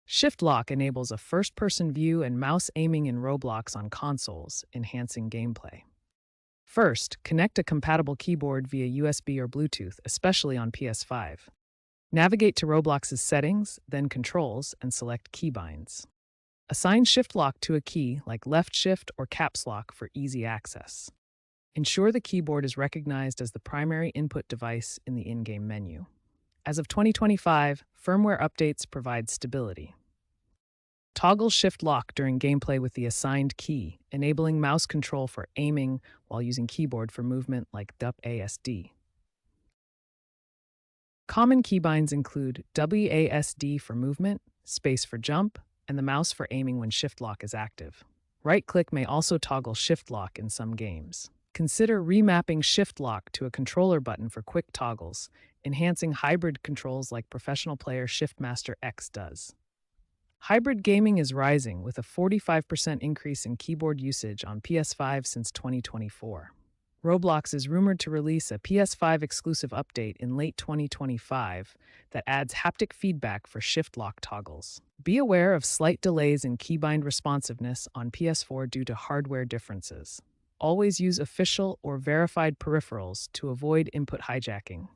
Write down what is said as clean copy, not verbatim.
Shift lock enables a first-person view and mouse aiming in Roblox on consoles, enhancing gameplay. First, connect a compatible keyboard via USB or Bluetooth, especially on PS5. Navigate to Roblox's settings, then controls, and select keybinds. Assign shift lock to a key like left shift or caps lock for easy access. Ensure the keyboard is recognized as the primary input device in the in-game menu. As of 2025, firmware updates provide stability. Toggle shift lock during gameplay with the assigned key, enabling mouse control for aiming while using keyboard for movement like WASD. Common keybinds include WASD for movement, space for jump, and the mouse for aiming when shift lock is active. Right-click may also toggle shift lock in some games. Consider remapping shift lock to a controller button for quick toggles, enhancing hybrid controls like professional player Shiftmaster X does. Hybrid gaming is rising with a 45% increase in keyboard usage on PS5 since 2024. Roblox is rumored to release a PS5 exclusive update in late 2025 that adds haptic feedback for shift lock toggles. Be aware of slight delays in keybind responsiveness on PS4 due to hardware differences. Always use official or verified peripherals to avoid input hijacking.